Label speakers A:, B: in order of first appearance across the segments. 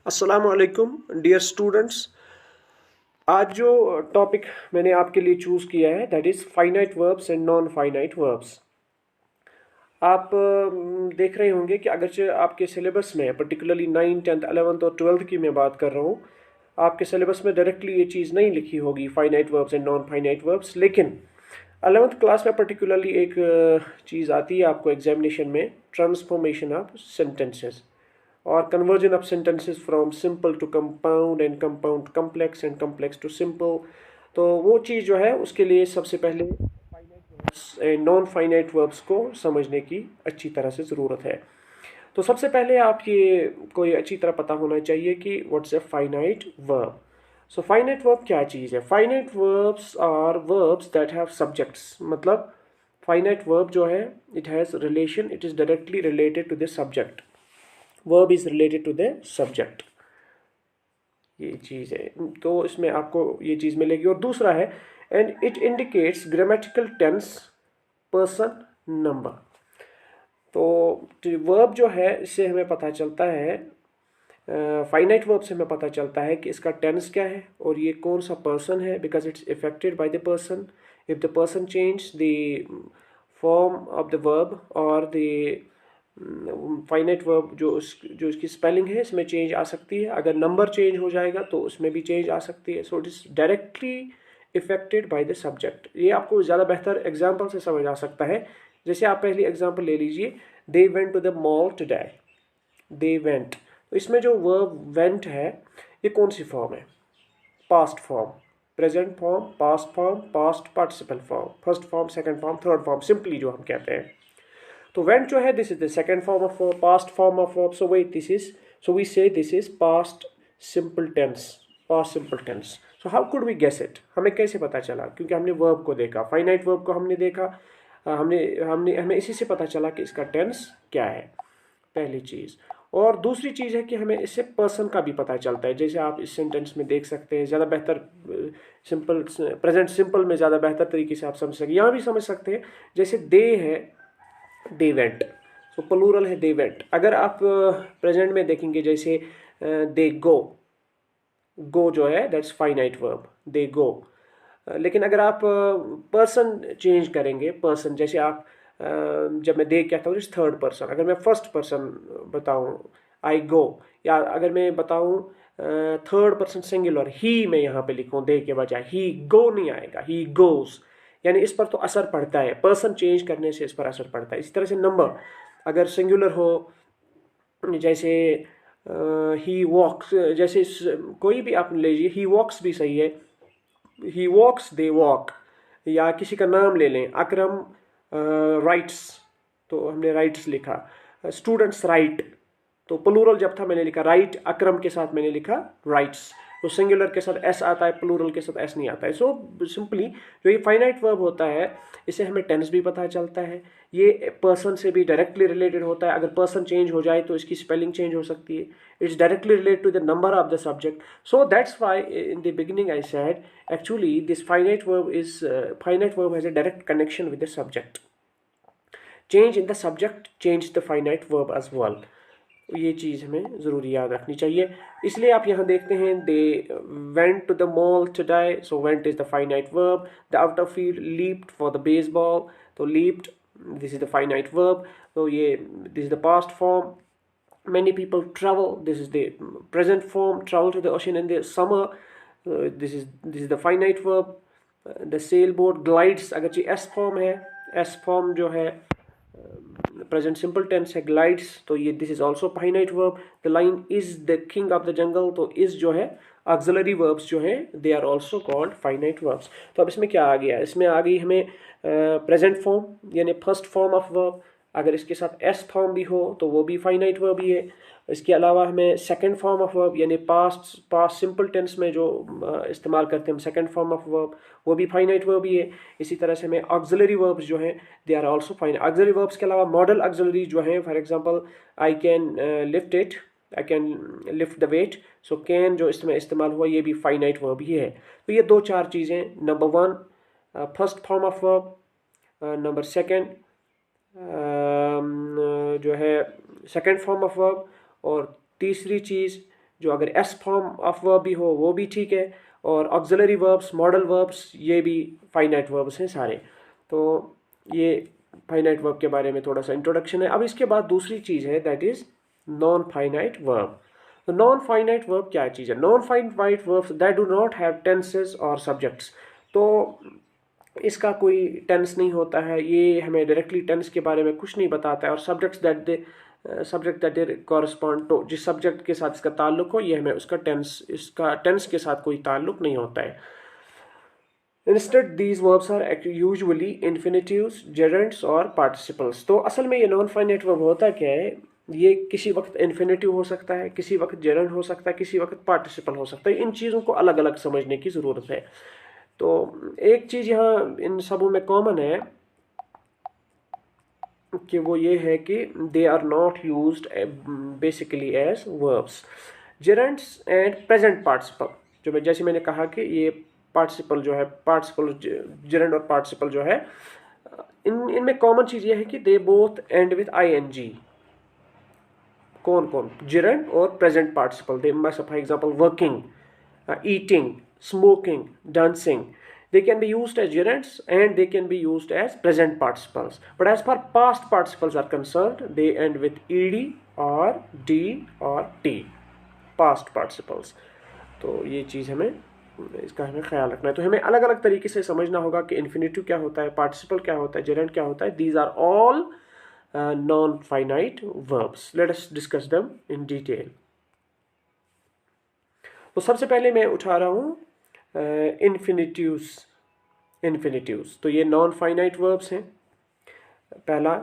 A: अस्सलाम वालेकुम dear students. आज जो टॉपिक मैंने आपके लिए चूज़ किया है that is finite verbs and non finite verbs. आप देख रहे होंगे कि अगरचे आपके सिलेबस में पर्टिकुलरली 9, 10th, 11th और 12th की मैं बात कर रहा हूँ, आपके सिलेबस में डायरेक्टली ये चीज़ नहीं लिखी होगी finite verbs and non finite verbs, लेकिन 11th क्लास में पर्टिकुलरली एक चीज़ आती है आपको एग्जामिनेशन में, ट्रांसफॉर्मेशन ऑफ सेंटेंसेस और conversion of sentences from simple to compound and compound complex and complex to simple। तो वो चीज़ जो है उसके लिए सबसे पहले नॉन फाइनाइट वर्ब्स को समझने की अच्छी तरह से ज़रूरत है। तो सबसे पहले आप ये कोई अच्छी तरह पता होना चाहिए कि what's a finite verb. So finite verb क्या चीज़ है? Finite verbs are verbs that have subjects. मतलब फाइनाइट वर्ब जो है it has relation, it is directly related to the subject. Verb is related to the subject, ये चीज़ है। तो इसमें आपको ये चीज़ मिलेगी। और दूसरा है and it indicates grammatical tense, person, number. तो वर्ब जो है इससे हमें पता चलता है, फाइनाइट वर्ब से हमें पता चलता है कि इसका टेंस क्या है और ये कौन सा पर्सन है, because it's affected by the person. If the person change the form of the verb और द फाइनाइट वर्ब जो इसकी स्पेलिंग है इसमें चेंज आ सकती है। अगर नंबर चेंज हो जाएगा तो उसमें भी चेंज आ सकती है। So it is directly affected by the subject. ये आपको ज़्यादा बेहतर एग्जाम्पल से समझ आ सकता है। जैसे आप पहली एग्जाम्पल ले लीजिए, they went to the mall today. They went, तो इसमें जो वर्ब वेंट है ये कौन सी फॉर्म है? Past form, present form, past form, past participle form, first form, second form, third form, simply जो हम कहते हैं। तो वेंट जो है this is the second form of verb, past form of verb. So wait this is, so we say this is past simple tense, past simple tense. So how could we guess it? हमें कैसे पता चला? क्योंकि हमने verb को देखा, finite verb को हमने देखा, हमने हमने हमें इसी से पता चला कि इसका टेंस क्या है, पहली चीज़। और दूसरी चीज़ है कि हमें इससे पर्सन का भी पता चलता है। जैसे आप इस सेंटेंस में देख सकते हैं, ज़्यादा बेहतर सिंपल, प्रेजेंट सिंपल में ज़्यादा बेहतर तरीके से आप समझ सकें। यहाँ भी समझ सकते हैं, जैसे दे है, दे वेंट, सो प्लूरल है दे वेंट। अगर आप प्रेजेंट में देखेंगे, जैसे दे गो, गो जो है दैट्स फाइनाइट वर्ब, दे गो। लेकिन अगर आप पर्सन चेंज करेंगे, पर्सन जैसे आप जब मैं दे कहता हूँ थर्ड पर्सन, अगर मैं फर्स्ट पर्सन बताऊँ आई गो, या अगर मैं बताऊँ थर्ड पर्सन सिंगुलर ही, मैं यहाँ पे लिखूँ दे के बजाय, ही गो नहीं आएगा, ही गोज। यानी इस पर तो असर पड़ता है, पर्सन चेंज करने से इस पर असर पड़ता है। इसी तरह से नंबर अगर सिंगुलर हो, जैसे ही वॉक्स, जैसे कोई भी आप लीजिए, ही वॉक्स भी सही है, ही वॉक्स दे वॉक। या किसी का नाम ले लें, अकरम राइट्स, तो हमने राइट्स लिखा, स्टूडेंट्स राइट, तो प्लूरल जब था मैंने लिखा राइट, अकरम के साथ मैंने लिखा राइट्स। तो सिंगुलर के साथ एस आता है, प्लूरल के साथ एस नहीं आता है। सो सिंपली जो ये फाइनाइट वर्ब होता है, इससे हमें टेंस भी पता चलता है, ये पर्सन से भी डायरेक्टली रिलेटेड होता है। अगर पर्सन चेंज हो जाए तो इसकी स्पेलिंग चेंज हो सकती है। It's directly related to the number of the subject. So that's why in the beginning I said actually this finite verb has a direct connection with the subject. Change in the subject change the finite verb as well. ये चीज़ हमें ज़रूरी याद रखनी चाहिए। इसलिए आप यहाँ देखते हैं they went to the mall today, so went is the finite verb. The out of field leaped for the baseball, तो leaped this is the finite verb. तो ये this is the past form. Many people travel, this is the present form, travel to the ocean in the summer, this is the finite verb। the sailboat glides, अगर जी s form है, s form जो है present simple tense है, glides, तो ये this is also finite verb. The lion is the king of the jungle, तो is जो है ऑक्सिलरी वर्ब्स जो है they are also called finite verbs. तो अब इसमें क्या आ गया? इसमें आ गई हमें प्रेजेंट फॉर्म यानी फर्स्ट फॉर्म ऑफ वर्ब। अगर इसके साथ एस फॉर्म भी हो तो वो भी फाइनाइट वर्ब ही है। इसके अलावा हमें सेकंड फॉर्म ऑफ वर्ब यानी पास्ट सिंपल टेंस में जो इस्तेमाल करते हैं हम सेकंड फॉर्म ऑफ वर्ब, वो भी फाइनाइट वर्ब ही है। इसी तरह से हमें ऑक्सिलरी वर्ब्स जो हैं they are also fine. Auxiliary verbs के अलावा मॉडल ऑक्सिलरी जो हैं, for example I can lift it, I can lift the weight, so can जो इसमें इस्तेमाल हुआ ये भी फाइनाइट वर्ब ही है। तो ये दो चार चीज़ें, number one first form of verb, number second जो है सेकेंड फॉर्म ऑफ वर्ब, और तीसरी चीज़ जो अगर एस फॉर्म ऑफ वर्ब भी हो वो भी ठीक है, और ऑक्सिलरी वर्ब्स, मॉडल वर्ब्स, ये भी फाइनाइट वर्ब्स हैं सारे। तो ये फाइनाइट वर्ब के बारे में थोड़ा सा इंट्रोडक्शन है। अब इसके बाद दूसरी चीज़ है that is non finite verb. तो नॉन फाइनाइट वर्ब क्या चीज़ है? Non finite verbs that do not have tenses और सब्जेक्ट्स। तो इसका कोई टेंस नहीं होता है, ये हमें डायरेक्टली टेंस के बारे में कुछ नहीं बताता है, और subject that they correspond to, जिस सब्जेक्ट के साथ इसका ताल्लुक हो, ये हमें इसका टेंस के साथ कोई ताल्लुक नहीं होता है। Instead, these verbs are usually infinitives, gerunds और participles। तो असल में ये नॉन फाइनाइट वर्ब होता क्या है? ये किसी वक्त इन्फिनेटिव हो सकता है, किसी वक्त जेरंड हो सकता है, किसी वक्त पार्टिसिपल हो सकता है। इन चीज़ों को अलग अलग समझने की ज़रूरत है। तो एक चीज़ यहाँ इन सबों में कॉमन है कि वो ये है कि they are not used basically as verbs. Gerunds and present participle, जो जैसे मैंने कहा कि ये पार्टिसिपल जो है, पार्टिसिपल जेरंड और पार्टिसिपल जो है, इनमें कॉमन चीज़ ये है कि they both and with ING। कौन कौन? जेरंड और present participle. They for example working, eating, smoking, dancing. They can be used as gerunds and they can be used as present participles. But as far past participles are concerned, they end with ed or d or t. Past participles. तो ये चीज़ इसका हमें ख्याल रखना है। तो हमें अलग अलग तरीके से समझना होगा कि इन्फिनेटिव क्या होता है, पार्टिसिपल क्या होता है, जेरंड क्या होता है। These are all non finite verbs. Let us discuss them in detail. तो सबसे पहले मैं उठा रहा हूँ इन्फिनेटिव्स। तो ये नॉन फाइनाइट वर्ब्स हैं। पहला,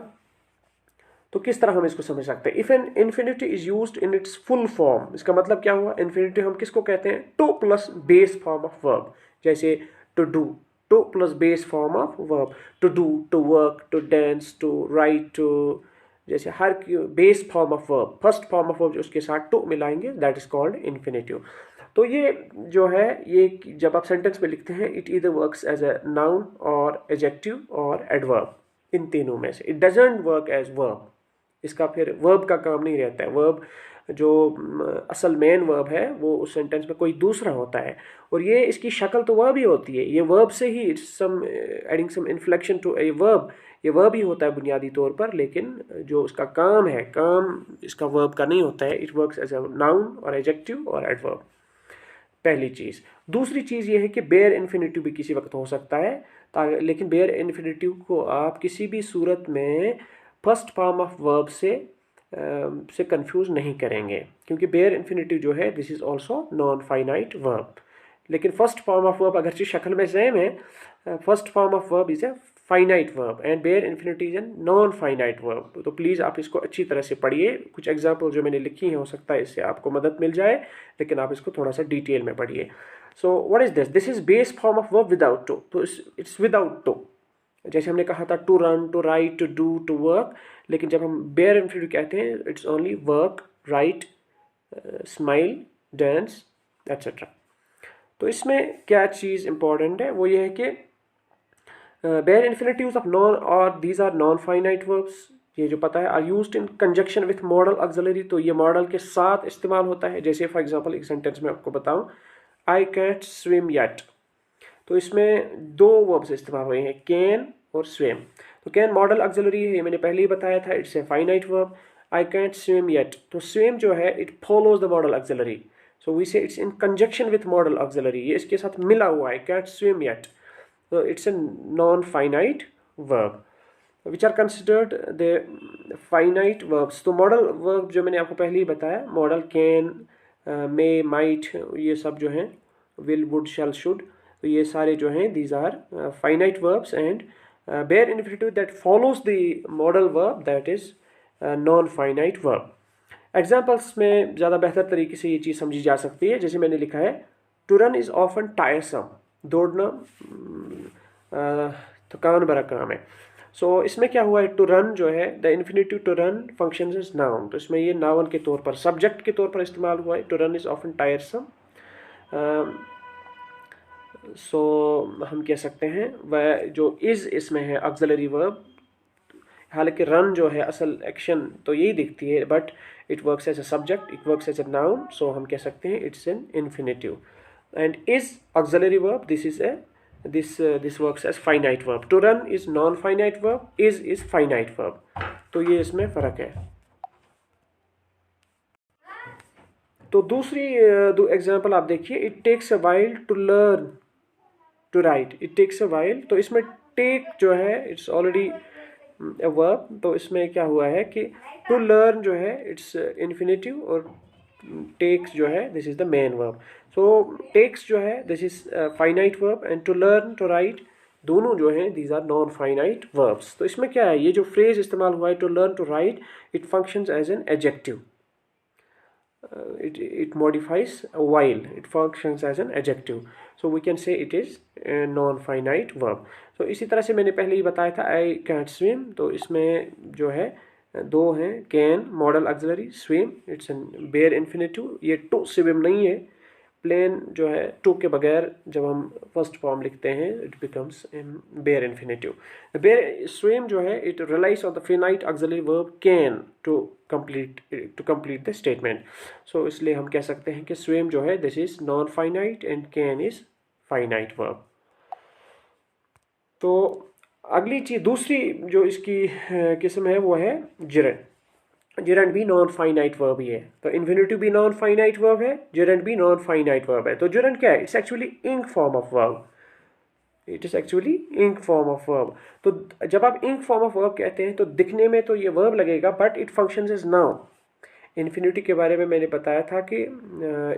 A: तो किस तरह हम इसको समझ सकते हैं? If an infinitive is used in its full form, इसका मतलब क्या हुआ? इन्फिनेटिव हम किसको कहते हैं? To plus base form of verb. जैसे to do, to plus base form of verb, to do, to work, to dance, to write, to, जैसे हर base form of verb, first form of verb जो उसके साथ to मिलाएंगे, that is called infinitive. तो ये जो है, ये जब आप सेंटेंस में लिखते हैं, it either works as a noun or adjective or adverb, इन तीनों में से। It doesn't work as verb. इसका फिर वर्ब का काम नहीं रहता है। वर्ब जो असल मेन वर्ब है वो उस सेंटेंस में कोई दूसरा होता है, और ये इसकी शक्ल तो वर्ब ही होती है। ये वर्ब से ही some adding some inflection to a verb, ये वर्ब ही होता है बुनियादी तौर पर, लेकिन जो उसका काम है, काम इसका वर्ब का नहीं होता है। It works as a noun or adjective or adverb. पहली चीज़। दूसरी चीज़ ये है कि बेयर इन्फिनेटिव भी किसी वक्त हो सकता है, लेकिन बेयर इन्फिनेटिव को आप किसी भी सूरत में फर्स्ट फॉर्म ऑफ वर्ब से कंफ्यूज नहीं करेंगे, क्योंकि बेयर इन्फिनेटिव जो है, this is also non finite verb. लेकिन फर्स्ट फॉर्म ऑफ वर्ब अगरचे शक्ल में सेम है, first form of verb is a finite verb and bare infinity is an non finite verb. तो प्लीज़ आप इसको अच्छी तरह से पढ़िए। कुछ एग्जाम्पल जो मैंने लिखी हैं, हो सकता है इससे आपको मदद मिल जाए, लेकिन आप इसको थोड़ा सा डिटेल में पढ़िए। So what is this? This is base form of verb without to. तो इट्स विदाउट टू। जैसे हमने कहा था to run, to write, to do, to work, लेकिन जब हम बेयर इन्फिनिटी कहते हैं, it's only work, write, smile, dance, etcetera. तो इसमें क्या चीज़ इंपॉर्टेंट है, वो ये है कि बेयर इन्फिनेटिव्स ऑफ नॉन और these are non finite verbs, ये जो पता है, are used in conjunction with modal auxiliary. तो ये मॉडल के साथ इस्तेमाल होता है। जैसे फॉर एग्जांपल एक सेंटेंस में आपको बताऊं, आई कैंट स्विम येट। तो इसमें दो वर्ब्स इस्तेमाल हुए हैं, कैन और स्विम। तो कैन मॉडल ऑक्सिलरी है, ये मैंने पहले ही बताया था, it's a finite verb. I can't swim yet, तो स्विम जो है it follows the modal auxiliary, so we say it's in conjunction with modal auxiliary, ये इसके साथ मिला हुआ है, can't swim yet. So it's a non-finite verb which are considered the finite verbs। तो मॉडल वर्ब जो मैंने आपको पहले ही बताया, मॉडल कैन, मे, माइट, ये सब जो हैं, विल, वुड, शैल, शुड, तो ये सारे जो हैं, these are finite verbs and bare infinitive that follows the model verb, that is non-finite verb। Examples में ज़्यादा बेहतर तरीके से ये चीज़ समझी जा सकती है। जैसे मैंने लिखा है, to run is often tiresome, दौड़ना थकान भरा काम है। सो इसमें क्या हुआ है, टू रन जो है, the infinitive to run function is noun, तो इसमें ये नाउन के तौर पर, सब्जेक्ट के तौर पर इस्तेमाल हुआ है। To run is often tiresome. So हम कह सकते हैं वह जो इज इसमें है ऑक्सिलरी वर्ब, हालांकि रन जो है असल एक्शन तो यही दिखती है, but it works as a subject, it works as a noun, so हम कह सकते हैं it's an infinitive. And is auxiliary verb, this works as finite verb. To run is non finite verb, is finite verb. तो ये इसमें फ़र्क है. तो दूसरी दो एग्जाम्पल आप देखिए. It takes a while to learn to write. It takes a while, तो इसमें टेक जो है इट्स ऑलरेडी ए वर्ब. तो इसमें क्या हुआ है कि टू लर्न जो है इट्स इन्फिनेटिव, और टेक्स जो है this is the main verb. So takes जो है this is finite verb, and to learn to write दोनों जो हैं these are non finite verbs. तो इसमें क्या है, ये जो फ्रेज इस्तेमाल हुआ है to learn to write, it functions as an adjective. It modifies while, it functions as an adjective, so we can say it is a non-finite verb. So इसी तरह से मैंने पहले ही बताया था I can't swim, तो इसमें जो है दो हैं, can model auxiliary, swim it's an bare infinitive. ये to swim नहीं है, प्लेन जो है टू के बगैर जब हम फर्स्ट फॉर्म लिखते हैं it becomes bare infinitive. Bare swim जो है it relies on the finite auxiliary verb can to complete the statement. So इसलिए हम कह सकते हैं कि स्विम जो है this is non finite and can is finite verb. तो अगली चीज, दूसरी जो इसकी किस्म है वो है जिरंड. जिरंड भी नॉन फाइनाइट वर्ब ही है. तो इन्फिनेटिव भी नॉन फाइनाइट वर्ब है, जिरंड भी नॉन फाइनाइट वर्ब है. तो जिरंड क्या है, it's actually ing form of verb. It is actually ing form of verb. तो जब आप इंक फॉर्म ऑफ वर्ब कहते हैं तो दिखने में तो ये वर्ब लगेगा, but it functions as noun. Infinity के बारे में मैंने बताया था कि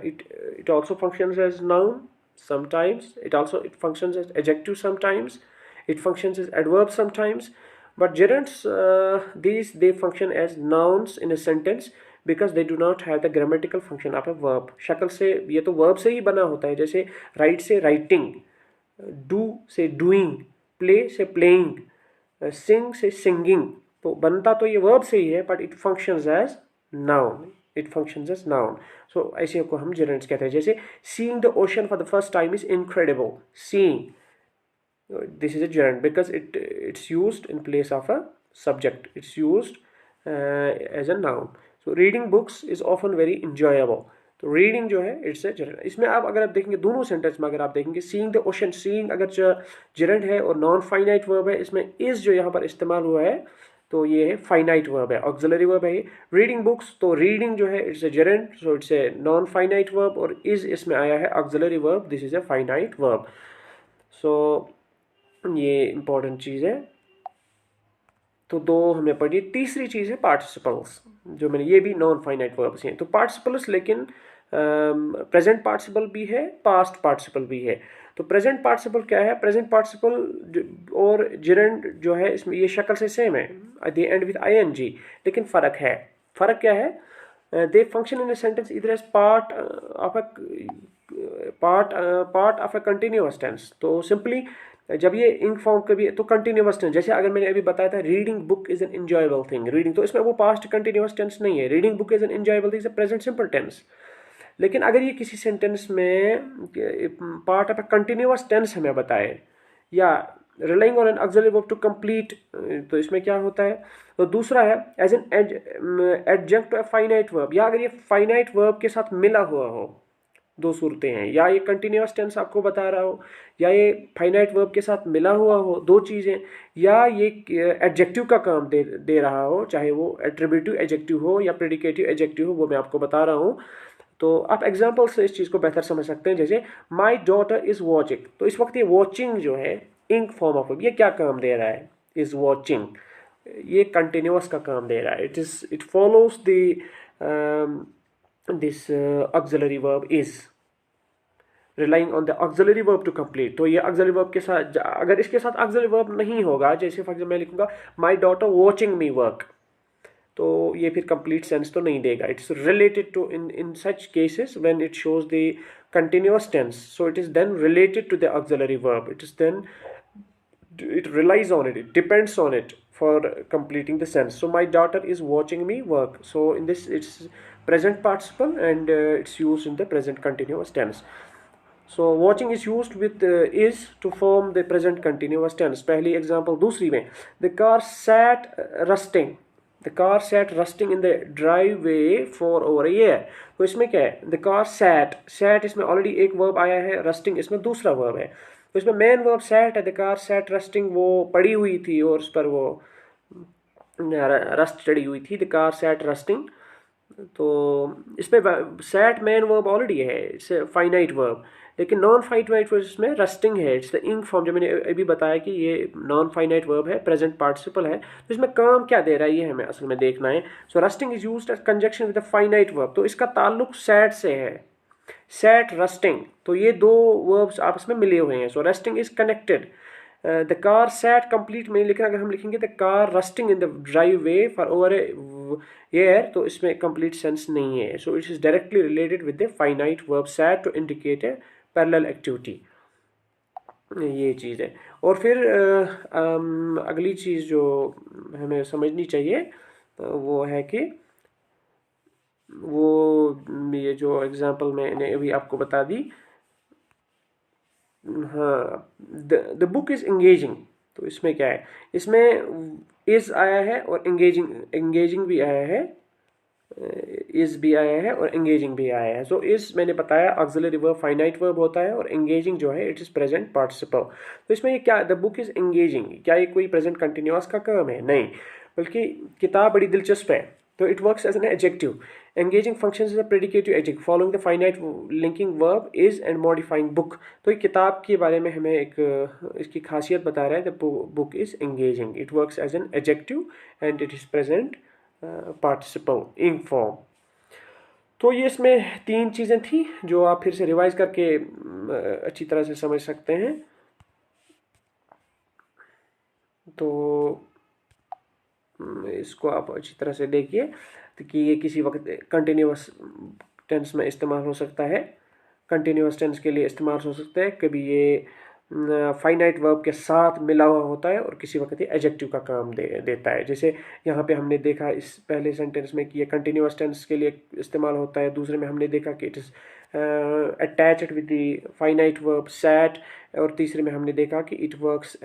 A: it also functions as noun sometimes, it functions as adjective sometimes, it functions as adverb sometimes, but gerunds they function as nouns in a sentence because they do not have the grammatical function of a verb. शक्ल से ये तो verb से ही बना होता है, जैसे write से writing, do से doing, play से playing, sing से singing. तो बनता तो ये verb से ही है, but it functions as noun. It functions as noun. So ऐसे को हम gerunds कहते हैं. जैसे seeing the ocean for the first time is incredible. Seeing, this is a gerund because it's used in place of a subject. It's used as a noun. So reading books is often very enjoyable. तो reading जो है it's a gerund. इसमें आप अगर आप देखेंगे दोनों sentence में, अगर आप देखेंगे सीइंग द ओशन, सीइंग अगर gerund है और नॉन फाइनाइट वर्ब है, इसमें इज जो यहाँ पर इस्तेमाल हुआ है तो ये है फाइनाइट वर्ब है, ऑक्सिलरी वर्ब है. रीडिंग बुक्स, तो रीडिंग जो है it's a gerund, so it's a non finite verb, और इज इसमें आया है auxiliary verb, this is a finite verb. So ये इंपॉर्टेंट चीज़ है. तो दो हमने पढ़ी. तीसरी चीज़ है पार्टिसिपल्स, जो मैंने, ये भी नॉन फाइनाइट वर्ब्स हैं. तो पार्टिसिपल्स लेकिन प्रेजेंट पार्टिसिपल भी है, पास्ट पार्टिसिपल भी है. तो प्रेजेंट पार्टिसिपल क्या है, प्रेजेंट पार्टिसिपल और gerund जो है इसमें ये शक्ल से सेम है, दे एंड विद ing, लेकिन फ़र्क है. फ़र्क क्या है, they function in a sentence इधर as part of a continuous tense. तो सिंपली जब ये इंक फॉर्म कभी तो कंटिन्यूअस टेंस, जैसे अगर मैंने अभी बताया था reading book is an enjoyable thing, reading, तो इसमें वो पास्ट कंटिन्यूअस टेंस नहीं है. Reading book is an enjoyable thing is a present simple tense. लेकिन अगर ये किसी सेंटेंस में part of a continuous tense हमें बताए, या relying on an auxiliary verb to complete, तो इसमें क्या होता है. तो दूसरा है as an adjunct to a finite verb, या अगर ये फाइनाइट वर्ब के साथ मिला हुआ हो. दो सूरतें हैं, या ये कंटिन्यूअस टेंस आपको बता रहा हो, या ये फाइनाइट वर्ब के साथ मिला हुआ हो, दो चीज़ें, या ये एडजेक्टिव का काम दे रहा हो, चाहे वो एट्रीब्यूटिव एडजेक्टिव हो या प्रेडिकेटिव एडजेक्टिव हो, वो मैं आपको बता रहा हूँ. तो आप एग्जाम्पल से इस चीज़ को बेहतर समझ सकते हैं. जैसे माई डॉटर इज़ वॉचिंग, तो इस वक्त ये वॉचिंग जो है इंक फॉर्म ऑफ, ये क्या काम दे रहा है, इज़ वॉचिंग, ये कंटिन्यूअस का काम दे रहा है. It follows this auxiliary verb is relying on the auxiliary verb to complete. तो ये ऑक्सिलरी वर्ब के साथ, अगर इसके साथ ऑक्सिलरी वर्ब नहीं होगा, जैसे फॉर एग्जाम्पल मैं लिखूंगा my daughter watching me work, तो ये फिर कंप्लीट सेंस तो नहीं देगा. It's related to in such cases when it shows the continuous tense, so it is then related to the auxiliary verb, it is then it relies on it, it depends on it for completing the sentence. So my daughter is watching me work, so in this it's present participle and it's used in the present continuous tense. So watching is used with is to form the present continuous tense. पहली example. दूसरी में the car sat rusting, the car sat rusting in the driveway for over year. तो इसमें क्या है, the car sat, sat इसमें already एक verb आया है, रस्टिंग इसमें दूसरा वर्ब है। तो इसमें मेन वर्ब सैट है, द कार सैट रस्टिंग, वो पड़ी हुई थी और उस पर वो रस्ट चढ़ी हुई थी, द कार सैट रस्टिंग। तो इसमें सैट मेन वर्ब ऑलरेडी है, इट्स फाइनाइट वर्ब। लेकिन नॉन फाइनाइट वर्ब इसमें रस्टिंग है, इट्स द इंक फॉर्म, जो मैंने अभी बताया कि ये नॉन फाइनाइट वर्ब है, प्रेजेंट पार्टिसिपल है। तो इसमें काम क्या दे रहा है ये हमें असल में देखना है। So rusting is used as conjunction with the finite verb. तो इसका ताल्लुक सैट से है, सैट रस्टिंग। तो ये दो वर्ब्स आपस में मिले हुए हैं। So rusting is connected. The car sat complete में, लेकिन अगर हम लिखेंगे the car rusting in the driveway for over a year, तो इसमें कंप्लीट सेंस नहीं है। So it is directly related with the finite verb sat to indicate a parallel activity. ये चीज़ है। और फिर अगली चीज़ जो हमें समझनी चाहिए वो है कि वो ये जो एग्जांपल मैंने अभी आपको बता दी, हाँ, द बुक इज एंगेजिंग। तो इसमें क्या है, इसमें इज आया है और एंगेजिंग, एंगेजिंग भी आया है, इज भी आया है और एंगेजिंग भी आया है। सो इज मैंने बताया ऑक्सिलरी वर्ब फाइनाइट वर्ब होता है, और एंगेजिंग जो है इट इज प्रेजेंट पार्टिसिपल। तो इसमें ये क्या, द बुक इज एंगेजिंग, क्या ये कोई प्रेजेंट कंटिन्यूअस का काम है? नहीं, बल्कि किताब बड़ी दिलचस्प है। तो it works as an adjective. Engaging function is a predicative adjective following the finite linking verb is and modifying book. तो ये किताब के बारे में हमें एक इसकी खासियत बता रहा है, the book is engaging, it works as an adjective and it is present participle in form. तो ये इसमें तीन चीज़ें थी जो आप फिर से रिवाइज करके अच्छी तरह से समझ सकते हैं। तो इसको आप अच्छी तरह से देखिए कि ये किसी वक्त कंटिन्यूअस टेंस में इस्तेमाल हो सकता है, कंटिन्यूअस टेंस के लिए इस्तेमाल हो सकता है, कभी ये फाइनाइट वर्ब के साथ मिला हुआ होता है, और किसी वक्त ये एडजेक्टिव का काम देता है। जैसे यहाँ पे हमने देखा इस पहले सेंटेंस में कि ये कंटिन्यूअस टेंस के लिए इस्तेमाल होता है, दूसरे में हमने देखा कि it is attached with the finite verb sat, और तीसरे में हमने देखा कि it works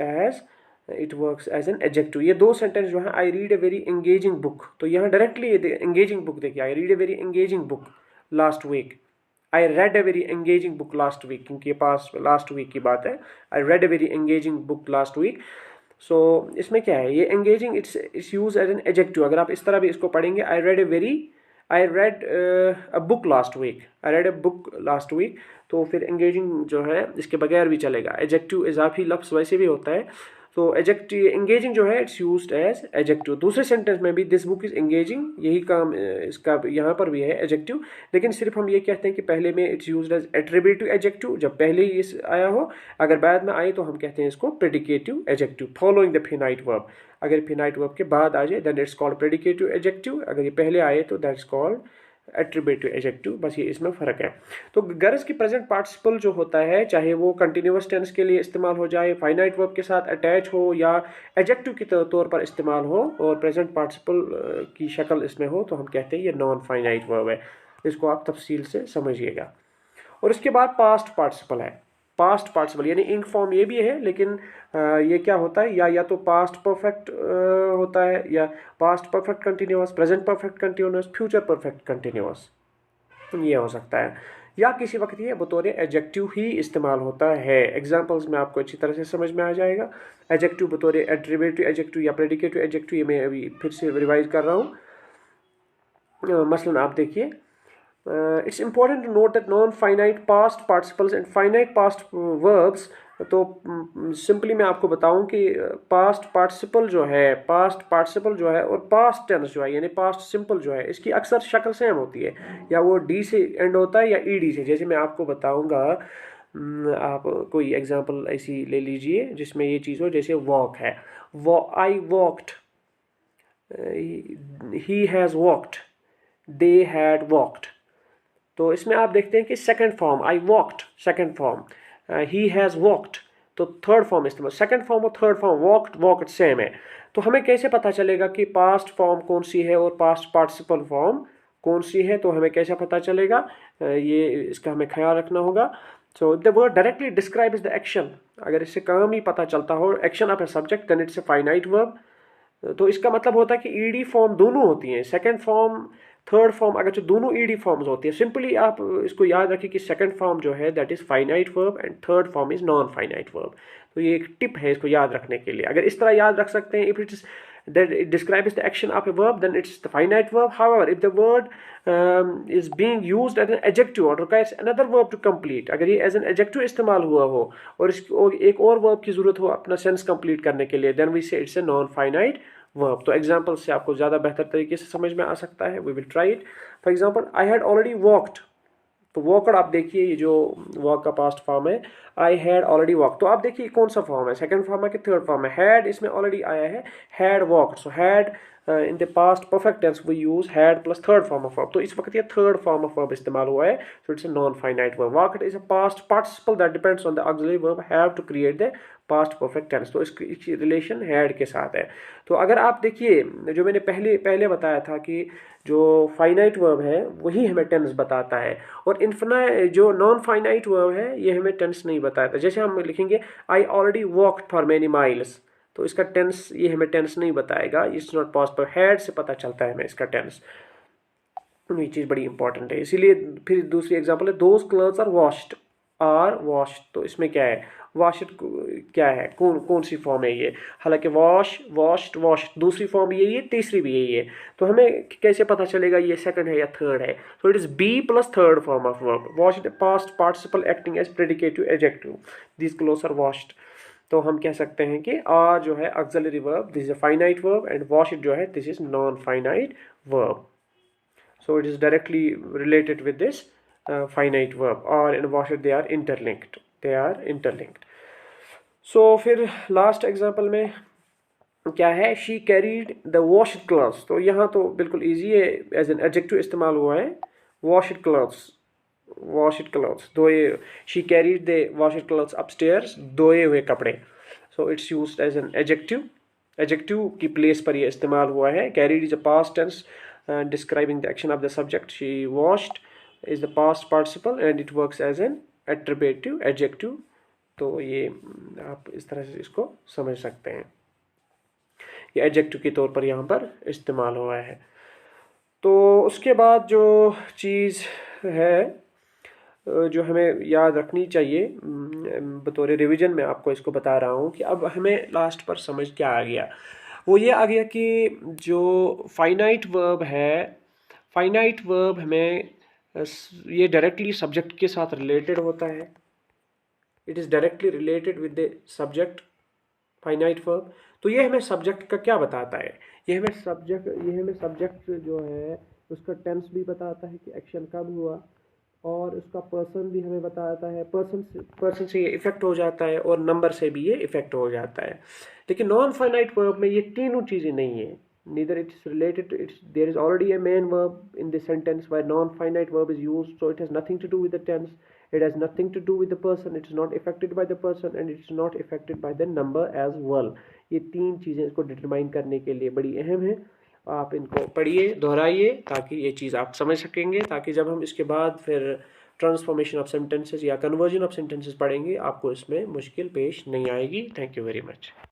A: as an adjective. ये दो सेंटेंस जो है, I read a very engaging book, तो यहाँ डायरेक्टली एंगेजिंग बुक देखिए, I read a very engaging book last week, I read a very engaging book last week, क्योंकि ये पास लास्ट वीक की बात है, I read a very engaging book last week. So इसमें क्या है, ये engaging its use as an adjective. अगर आप इस तरह भी इसको पढ़ेंगे, I read a book last week, I read a book last week, तो फिर एंगेजिंग जो है इसके बगैर भी चलेगा। एडजेक्टिव इजाफी लफ्ज़ वैसे भी होता है, तो एडजेक्टिव एंगेजिंग जो है इट्स यूज्ड एज एडजेक्टिव। दूसरे सेंटेंस में भी दिस बुक इज एंगेजिंग, यही काम इसका यहाँ पर भी है एडजेक्टिव, लेकिन सिर्फ हम ये कहते हैं कि पहले में it's used as attributive adjective, जब पहले ही इस आया हो। अगर बाद में आए तो हम कहते हैं इसको predicative adjective following the finite verb. अगर फिनाइट वर्ब के बाद आ जाए then it's called predicative adjective, अगर ये पहले आए तो दैट्स कॉल्ड एट्रीब्यूटिव एडजेक्टिव। बस ये इसमें फ़र्क है। तो गर्ज की प्रेजेंट पार्टिसिपल जो होता है, चाहे वो कंटिन्यूअस टेंस के लिए इस्तेमाल हो जाए, फाइनाइट वर्ब के साथ अटैच हो, या एडजेक्टिव के तौर पर इस्तेमाल हो और प्रेजेंट पार्टिसिपल की शक्ल इसमें हो, तो हम कहते हैं ये नॉन फाइनाइट वर्ब है। इसको आप तफसील से समझिएगा। और इसके बाद पास्ट पार्टिसिपल है। पास्ट पार्टिसिपल यानी इंक फॉर्म ये भी है, लेकिन ये क्या होता है, या तो पास्ट परफेक्ट होता है, या past perfect continuous, present perfect continuous, future perfect continuous, ये हो सकता है। या किसी वक्त ये बतौर एडजेक्टिव ही इस्तेमाल होता है। एग्जांपल्स में आपको अच्छी तरह से समझ में आ जाएगा। एडजेक्टिव बतौर एट्रीब्यूटिव एडजेक्टिव या प्रेडिकेटिव एडजेक्टिव, ये मैं अभी फिर से रिवाइज कर रहा हूँ। मसलन आप देखिए, it's important to note that non-finite past participles and finite past verbs, तो सिंपली मैं आपको बताऊं कि पास्ट पार्टिसिपल जो है, पास्ट पार्टिसिपल जो है और पास्ट टेंस जो है यानी पास्ट सिंपल जो है, इसकी अक्सर शक्ल सेम होती है, या वो डी से एंड होता है या ईडी से। जैसे मैं आपको बताऊंगा, आप कोई एग्जांपल ऐसी ले लीजिए जिसमें ये चीज़ हो, जैसे वॉक है, I walked, he has walked, they had walked. तो इसमें आप देखते हैं कि second form I walked, second form he has walked, तो थर्ड फॉर्म इस्तेमाल, सेकंड फॉर्म और थर्ड फॉर्म वॉकड सेम है। तो हमें कैसे पता चलेगा कि पास्ट फॉर्म कौन सी है और पास्ट पार्टिसिपल फॉर्म कौन सी है? तो हमें कैसे पता चलेगा, ये इसका हमें ख्याल रखना होगा। So the word directly describes the action, अगर इससे काम ही पता चलता हो action of a subject then it's a finite verb. तो इसका मतलब होता है कि ईडी फॉर्म दोनों होती हैं, सेकंड फॉर्म थर्ड फॉर्म, अगर जो दोनों ईडी फॉर्म्स होती है, सिंपली आप इसको याद रखिए कि सेकंड फॉर्म जो है that is finite verb and third form is non finite verb. तो ये एक टिप है इसको याद रखने के लिए, अगर इस तरह याद रख सकते हैं, if it is that it describes the action of a verb then it's the finite verb. However, if the word is being used as an adjective or requires another verb to complete, अगर ये as an adjective इस्तेमाल हुआ हो और एक और verb की ज़रूरत हो अपना sense complete करने के लिए, then we say it's a non-finite verb. तो example से आपको ज़्यादा बेहतर तरीके से समझ में आ सकता है. We will try it. For example, I had already walked. तो वॉकड आप देखिए, ये जो वॉक का पास्ट फॉर्म है, आई हैड ऑलरेडी वॉक। तो आप देखिए कौन सा फॉर्म है, सेकंड फॉर्म है कि थर्ड फॉर्म है। हैड इसमें ऑलरेडी आया है, had walked. So had in the past perfect tense we use had plus third form of verb. तो इस वक्त ये थर्ड फॉर्म ऑफ वर्ब इस्तेमाल हुआ है, so it's a non finite verb. Walked is a past participle that depends on the auxiliary verb have to create the past perfect tense. तो इसकी relation had के साथ है। तो अगर आप देखिए जो मैंने पहले बताया था कि जो फाइनाइट वर्ब है वही हमें टेंस बताता है, और इनफाइनाइट जो नॉन फाइनाइट वर्ब है ये हमें टेंस नहीं बताता। जैसे हम लिखेंगे I already walked for many miles, तो इसका टेंस ये हमें टेंस नहीं बताएगा, इट्स नॉट पॉसिबल। हैड से पता चलता है हमें इसका टेंस, ये चीज़ बड़ी इंपॉर्टेंट है। इसीलिए फिर दूसरी एग्जांपल है दोज क्लोथ्स आर वॉश्ड। तो इसमें क्या है, वॉशड क्या है, कौन सी फॉर्म है ये, हालांकि वॉश वॉश्ड वॉश्ड दूसरी फॉर्म यही है, तीसरी भी यही है। तो हमें कैसे पता चलेगा ये सेकंड है या थर्ड है। तो it is be plus third form of verb. Washed past participle acting as predicative adjective, these clothes are washed. तो हम कह सकते हैं कि आर जो है auxiliary verb, this is a finite verb, and washed जो है this is non finite verb. So it is directly related with this finite verb, or in washed they are interlinked. They are interlinked. So फिर last example में क्या है, she carried the washed clothes। तो यहाँ तो बिल्कुल easy है, as an adjective इस्तेमाल हुआ है, washed clothes, washed clothes धोए। she carried the washed clothes upstairs, धोए हुए कपड़े। So it's used as an adjective, adjective की place पर ये इस्तेमाल हुआ है। carried is a past tense describing the action of the subject, she washed is the past participle and it works as an attributive adjective। तो ये आप इस तरह से इसको समझ सकते हैं, ये एडजेक्टिव के तौर पर यहाँ पर इस्तेमाल हुआ है। तो उसके बाद जो चीज़ है जो हमें याद रखनी चाहिए, बतौर रिवीजन में आपको इसको बता रहा हूँ कि अब हमें लास्ट पर समझ क्या आ गया, वो ये आ गया कि जो फाइनाइट वर्ब है, फाइनाइट वर्ब हमें ये डायरेक्टली सब्जेक्ट के साथ रिलेटेड होता है। It is directly related with the subject, finite verb. तो ये हमें सब्जेक्ट का क्या बताता है, ये हमें सब्जेक्ट जो है उसका टेंस भी बताता है कि एक्शन कब हुआ, और उसका पर्सन भी हमें बताता है, पर्सन से ये इफेक्ट हो जाता है, और नंबर से भी ये इफेक्ट हो जाता है। लेकिन नॉन फाइनाइट वर्ब में ये तीनों चीज़ें नहीं है, neither it is related, there is already a main verb in the sentence where non finite verb is used, so it has nothing to do with the tense, it has nothing to do with the person, it is not affected by the person, and it is not affected by the number as well। ये तीन चीज़ें इसको determine करने के लिए बड़ी अहम है। आप इनको पढ़िए, दोहराइए, ताकि ये चीज़ आप समझ सकेंगे, ताकि जब हम इसके बाद फिर ट्रांसफॉर्मेशन ऑफ सेंटेंसेस या कन्वर्जन ऑफ सेंटेंसेस पढ़ेंगे आपको इसमें मुश्किल पेश नहीं आएगी। Thank you very much.